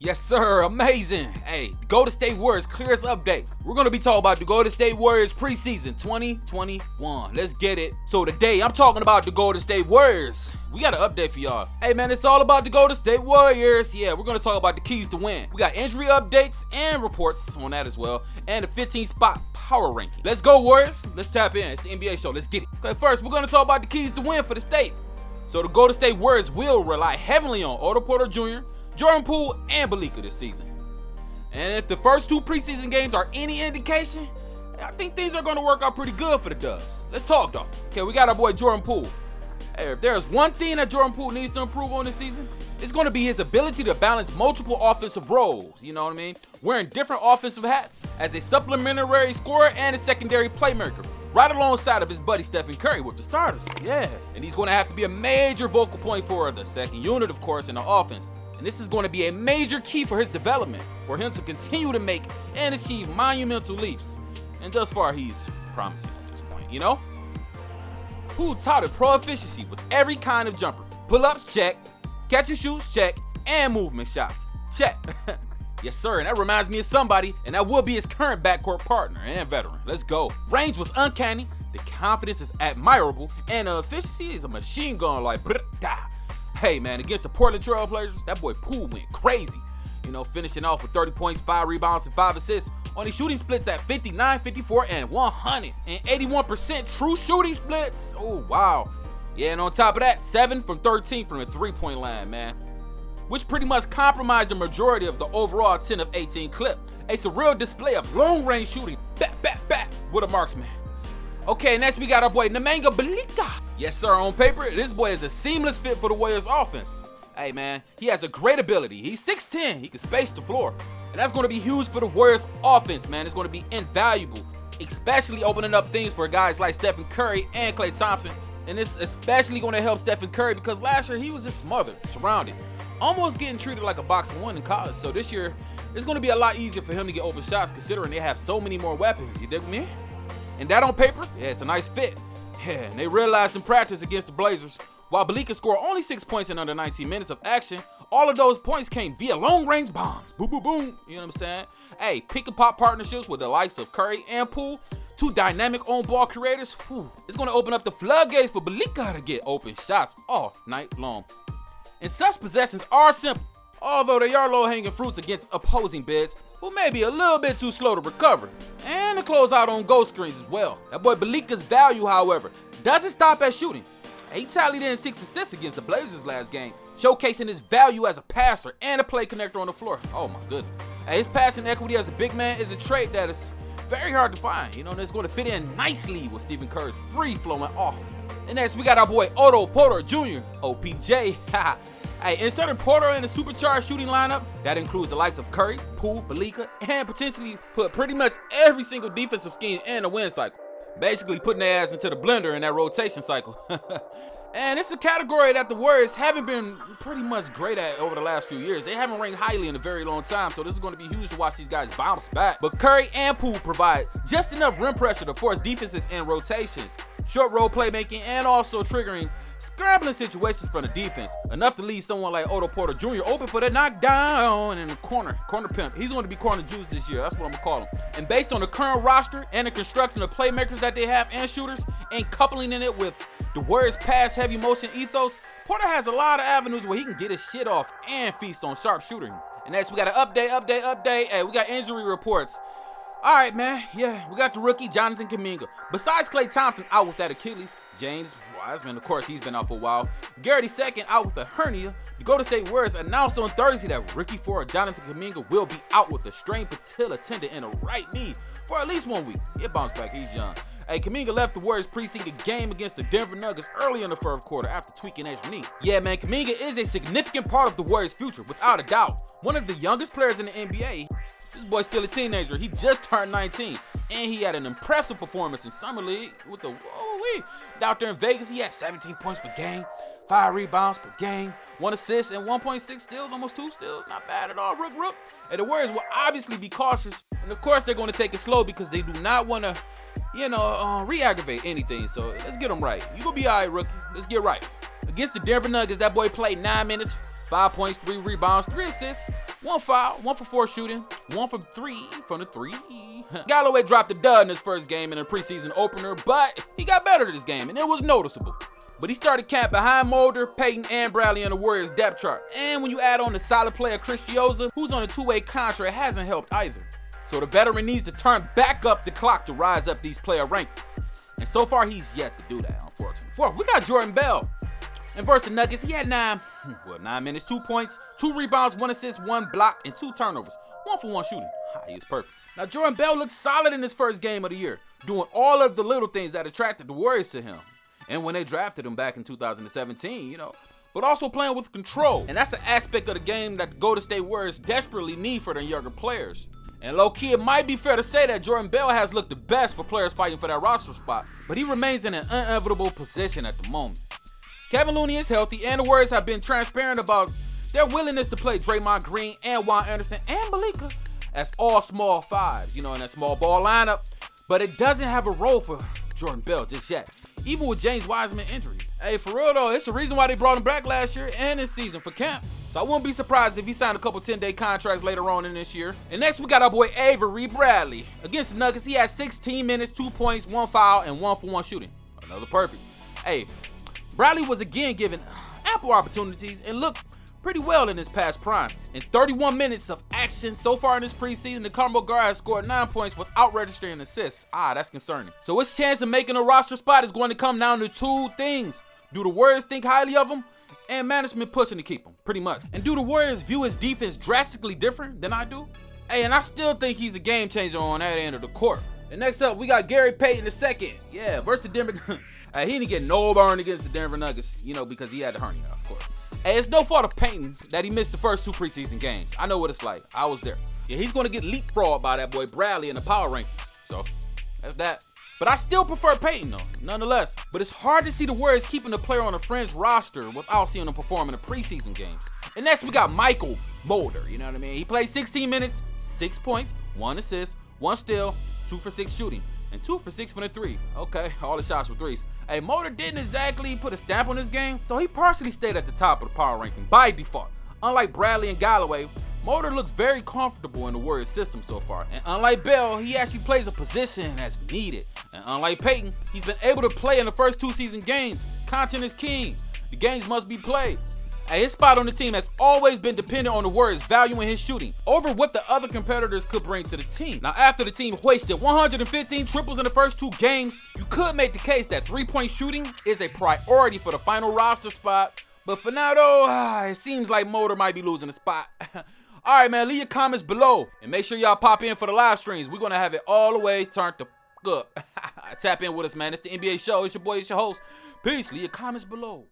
Yes, sir. Amazing. Hey, the Golden State Warriors clearest update. We're going to be talking about the Golden State Warriors preseason 2021. Let's get it. So today, I'm talking about the Golden State Warriors. We got an update for y'all. Hey, man, it's all about the Golden State Warriors. Yeah, we're going to talk about the keys to win. We got injury updates and reports on that as well. And the 15-spot power ranking. Let's go, Warriors. Let's tap in. It's the NBA show. Let's get it. Okay, first, we're going to talk about the keys to win for the States. So the Golden State Warriors will rely heavily on Otto Porter Jr., Jordan Poole, and Blake this season. And if the first two preseason games are any indication, I think things are going to work out pretty good for the Dubs. Let's talk, though. Okay, we got our boy Jordan Poole. Hey, if there's one thing that Jordan Poole needs to improve on this season, it's going to be his ability to balance multiple offensive roles, you know what I mean? Wearing different offensive hats as a supplementary scorer and a secondary playmaker, right alongside of his buddy Stephen Curry with the starters. Yeah, and he's going to have to be a major vocal point for the second unit, of course, in the offense. And this is going to be a major key for his development, for him to continue to make and achieve monumental leaps. And thus far, he's promising at this point, you know? Poole touted pro efficiency with every kind of jumper. Pull-ups, check. Catch and shoots, check. And movement shots, check. Yes, sir, and that reminds me of somebody, and that will be his current backcourt partner and veteran. Let's go. Range was uncanny, the confidence is admirable, and the efficiency is a machine gun like da. Hey, man, against the Portland Trail Blazers, that boy Poole went crazy. You know, finishing off with 30 points, 5 rebounds, and 5 assists on his shooting splits at 59, 54, and 181% true shooting splits. Oh, wow. Yeah, and on top of that, 7 from 13 from the three-point line, man, which pretty much compromised the majority of the overall 10 of 18 clip. A surreal display of long-range shooting, back, with a marksman. Okay, next we got our boy Nemanja Bjelica. Yes, sir, on paper, this boy is a seamless fit for the Warriors offense. Hey, man, he has a great ability. He's 6'10", he can space the floor. And that's going to be huge for the Warriors offense, man. It's going to be invaluable, especially opening up things for guys like Stephen Curry and Klay Thompson. And it's especially going to help Stephen Curry because last year he was just smothered, surrounded, almost getting treated like a box of one in college. So this year, it's going to be a lot easier for him to get open shots considering they have so many more weapons. You dig me? And that on paper, yeah, it's a nice fit. Yeah, and they realized in practice against the Blazers, while Bjelica scored only 6 points in under 19 minutes of action, all of those points came via long-range bombs. Boom, boom, boom. You know what I'm saying? Hey, pick-and-pop partnerships with the likes of Curry and Poole, two dynamic on-ball creators. Whew, it's going to open up the floodgates for Bjelica to get open shots all night long. And such possessions are simple, although they are low-hanging fruits against opposing bigs who may be a little bit too slow to recover, and to close out on goal screens as well. That boy Bjelica's value, however, doesn't stop at shooting. He tallied in 6 assists against the Blazers last game, showcasing his value as a passer and a play connector on the floor. Oh my goodness. His passing equity as a big man is a trait that is very hard to find, you know, and it's going to fit in nicely with Stephen Curry's free-flowing off. And next, we got our boy Otto Porter Jr., OPJ. Hey, inserting Porter in the supercharged shooting lineup, that includes the likes of Curry, Poole, Bjelica, and potentially put pretty much every single defensive scheme in the win cycle. Basically putting their ass into the blender in that rotation cycle. And it's a category that the Warriors haven't been pretty much great at over the last few years. They haven't ranked highly in a very long time, so this is going to be huge to watch these guys bounce back. But Curry and Poole provide just enough rim pressure to force defenses in rotations, short roll playmaking, and also triggering scrambling situations from the defense, enough to leave someone like Otto Porter Jr. open for the knockdown in the corner pimp. He's going to be corner juice this year. That's what I'm going to call him. And based on the current roster and the construction of playmakers that they have and shooters, and coupling in it with the Warriors' pass-heavy motion ethos, Porter has a lot of avenues where he can get his shit off and feast on sharp shooting. And next, we got an update. Hey, we got injury reports. All right, man. Yeah, we got the rookie, Jonathan Kuminga. Besides Klay Thompson out with that Achilles, James Wiseman, of course, he's been out for a while. Garrett II out with a hernia. The Golden State Warriors announced on Thursday that rookie forward Jonathan Kuminga will be out with a strained patella tendon in a right knee for at least 1 week. He'll bounce back. He's young. Hey, Kuminga left the Warriors preseason game against the Denver Nuggets early in the fourth quarter after tweaking his knee. Yeah, man, Kuminga is a significant part of the Warriors' future, without a doubt. One of the youngest players in the NBA. This boy's still a teenager. He just turned 19, and he had an impressive performance in Summer League with the out there in Vegas. He had 17 points per game, 5 rebounds per game, 1 assist, and 1.6 steals, almost 2 steals. Not bad at all, rook. And the Warriors will obviously be cautious, and of course they're going to take it slow because they do not want to, re-aggravate anything. So let's get them right. You gonna be all right, rookie. Let's get right. Against the Denver Nuggets, that boy played 9 minutes, 5 points, 3 rebounds, 3 assists, 1 foul, 1 for 4 shooting, 1 for 3 from the 3. Galloway dropped the dud in his first game in the preseason opener, but he got better this game, and it was noticeable. But he started camp behind Mulder, Payton, and Bradley in the Warriors depth chart. And when you add on the solid player Chris Chioza, who's on a 2-way contract, hasn't helped either. So the veteran needs to turn back up the clock to rise up these player rankings. And so far, he's yet to do that, unfortunately. Fourth, we got Jordan Bell. And versus the Nuggets, he had 9 minutes, 2 points, 2 rebounds, 1 assist, 1 block, and 2 turnovers. 1 for 1 shooting. He is perfect. Now, Jordan Bell looked solid in his first game of the year, doing all of the little things that attracted the Warriors to him. And when they drafted him back in 2017, but also playing with control. And that's an aspect of the game that the Golden State Warriors desperately need for their younger players. And low-key, it might be fair to say that Jordan Bell has looked the best for players fighting for that roster spot, but he remains in an inevitable position at the moment. Kevin Looney is healthy, and the Warriors have been transparent about their willingness to play Draymond Green and Juan Anderson and Malika as all small fives, in that small ball lineup. But it doesn't have a role for Jordan Bell just yet, even with James Wiseman's injury. Hey, for real though, it's the reason why they brought him back last year and this season for camp. So I wouldn't be surprised if he signed a couple 10-day contracts later on in this year. And next we got our boy Avery Bradley. Against the Nuggets, he had 16 minutes, 2 points, 1 foul, and 1 for 1 shooting. Another perfect. Hey, Bradley was again given ample opportunities and looked pretty well in his past prime. In 31 minutes of action so far in this preseason, the Combo guard has scored 9 points without registering assists. That's concerning. So his chance of making a roster spot is going to come down to 2 things. Do the Warriors think highly of him? And management pushing to keep him, pretty much. And do the Warriors view his defense drastically different than I do? Hey, and I still think he's a game changer on that end of the court. And next up, we got Gary Payton II. Yeah, versus Denver. He didn't get no burn against the Denver Nuggets, because he had the hernia, of course. Hey, it's no fault of Payton's that he missed the first 2 preseason games. I know what it's like. I was there. Yeah, he's going to get leapfrogged by that boy Bradley in the power rankings. So, that's that. But I still prefer Payton, though, nonetheless. But it's hard to see the Warriors keeping the player on a fringe roster without seeing him perform in the preseason games. And next, we got Michael Mulder, you know what I mean? He played 16 minutes, 6 points, 1 assist, 1 steal, 2 for 6 shooting, and 2 for 6 from the 3. Okay, all the shots were 3s. Hey, Mulder didn't exactly put a stamp on this game, so he partially stayed at the top of the power ranking by default. Unlike Bradley and Galloway, Mulder looks very comfortable in the Warriors system so far. And unlike Bell, he actually plays a position that's needed. And unlike Payton, he's been able to play in the first 2 season games. Content is king. The games must be played. And his spot on the team has always been dependent on the Warriors valuing his shooting over what the other competitors could bring to the team. Now, after the team hoisted 115 triples in the first 2 games, you could make the case that 3-point shooting is a priority for the final roster spot. But for now, though, it seems like Mulder might be losing the spot. All right, man, leave your comments below. And make sure y'all pop in for the live streams. We're going to have it all the way turned up. Tap in with us, man. It's the NBA show. It's your boy, it's your host. Peace. Leave your comments below.